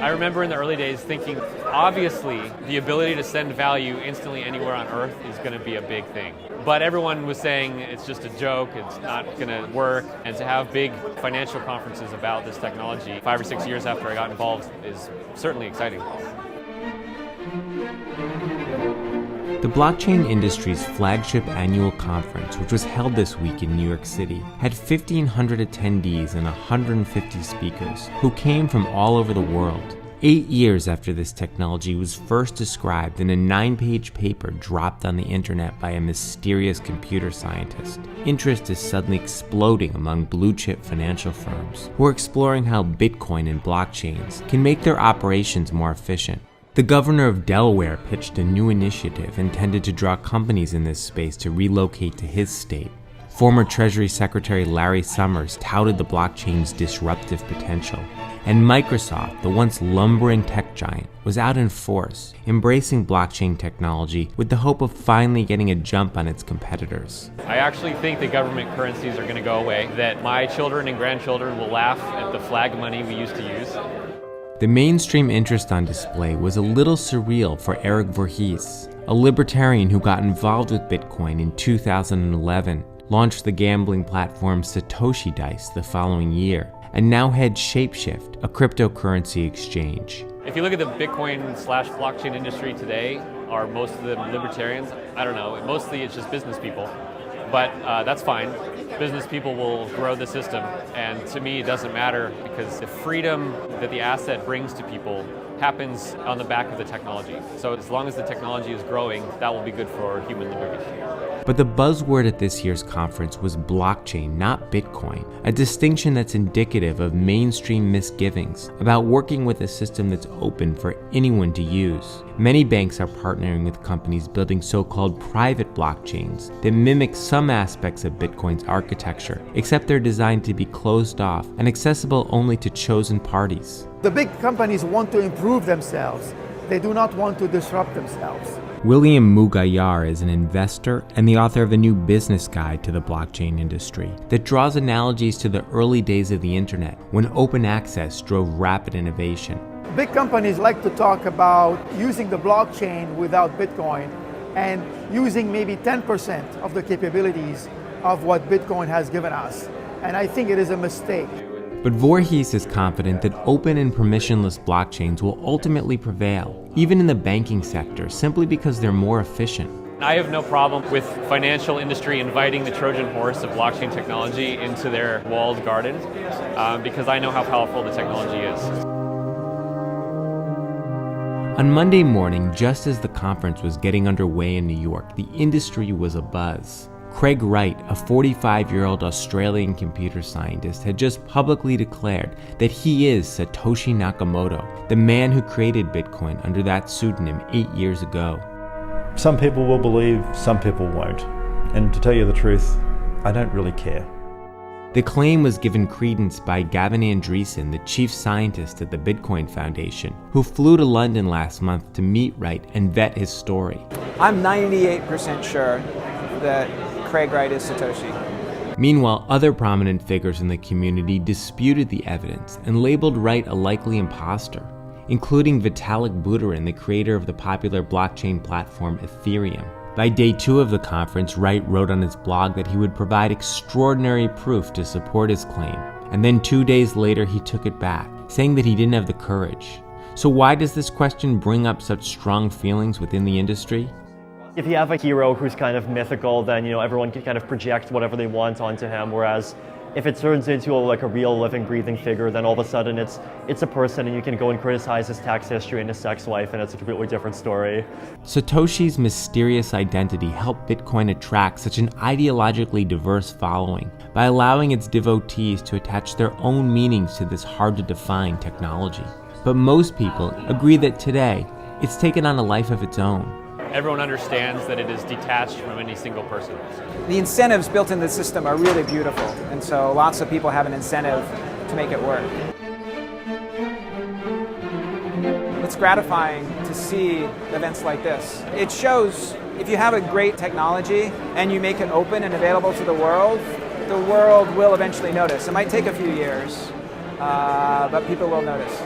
I remember in the early days thinking, obviously, the ability to send value instantly anywhere on Earth is going to be a big thing. But everyone was saying it's just a joke, it's not going to work. And to have big financial conferences about this technology 5 or 6 years after I got involved is certainly exciting. The blockchain industry's flagship annual conference, which was held this week in New York City, had 1,500 attendees and 150 speakers who came from all over the world. 8 years after this technology was first described in a 9-page paper dropped on the internet by a mysterious computer scientist, interest is suddenly exploding among blue-chip financial firms who are exploring how Bitcoin and blockchains can make their operations more efficient. The governor of Delaware pitched a new initiative intended to draw companies in this space to relocate to his state. Former Treasury Secretary Larry Summers touted the blockchain's disruptive potential. And Microsoft, the once lumbering tech giant, was out in force, embracing blockchain technology with the hope of finally getting a jump on its competitors. I actually think the government currencies are going to go away, that my children and grandchildren will laugh at the flag money we used to use. The mainstream interest on display was a little surreal for Erik Voorhees, a libertarian who got involved with Bitcoin in 2011, launched the gambling platform SatoshiDice the following year, and now heads ShapeShift, a cryptocurrency exchange. If you look at the Bitcoin/blockchain industry today, are most of them libertarians? I don't know. Mostly it's just business people. But that's fine. Business people will grow the system. And to me, it doesn't matter because the freedom that the asset brings to people happens on the back of the technology. So as long as the technology is growing, that will be good for human liberty. But the buzzword at this year's conference was blockchain, not Bitcoin, a distinction that's indicative of mainstream misgivings about working with a system that's open for anyone to use. Many banks are partnering with companies building so-called private blockchains that mimic some aspects of Bitcoin's architecture, except they're designed to be closed off and accessible only to chosen parties. The big companies want to improve themselves. They do not want to disrupt themselves. William Mugayar is an investor and the author of a new business guide to the blockchain industry that draws analogies to the early days of the internet when open access drove rapid innovation. Big companies like to talk about using the blockchain without Bitcoin and using maybe 10% of the capabilities of what Bitcoin has given us. And I think it is a mistake. But Voorhees is confident that open and permissionless blockchains will ultimately prevail, even in the banking sector, simply because they're more efficient. I have no problem with financial industry inviting the Trojan horse of blockchain technology into their walled garden because I know how powerful the technology is. On Monday morning, just as the conference was getting underway in New York, the industry was abuzz. Craig Wright, a 45-year-old Australian computer scientist, had just publicly declared that he is Satoshi Nakamoto, the man who created Bitcoin under that pseudonym 8 years ago. Some people will believe, some people won't. And to tell you the truth, I don't really care. The claim was given credence by Gavin Andreessen, the chief scientist at the Bitcoin Foundation, who flew to London last month to meet Wright and vet his story. I'm 98% sure that Craig Wright is Satoshi. Meanwhile, other prominent figures in the community disputed the evidence and labeled Wright a likely imposter, including Vitalik Buterin, the creator of the popular blockchain platform Ethereum. By day 2 of the conference, Wright wrote on his blog that he would provide extraordinary proof to support his claim, and then 2 days later he took it back, saying that he didn't have the courage. So why does this question bring up such strong feelings within the industry? If you have a hero who's kind of mythical, then everyone can kind of project whatever they want onto him. Whereas if it turns into a real living, breathing figure, then all of a sudden it's a person, and you can go and criticize his tax history and his sex life, and it's a completely different story. Satoshi's mysterious identity helped Bitcoin attract such an ideologically diverse following by allowing its devotees to attach their own meanings to this hard-to-define technology. But most people agree that today it's taken on a life of its own. Everyone understands that it is detached from any single person. The incentives built into the system are really beautiful, and so lots of people have an incentive to make it work. It's gratifying to see events like this. It shows if you have a great technology and you make it open and available to the world will eventually notice. It might take a few years, but people will notice.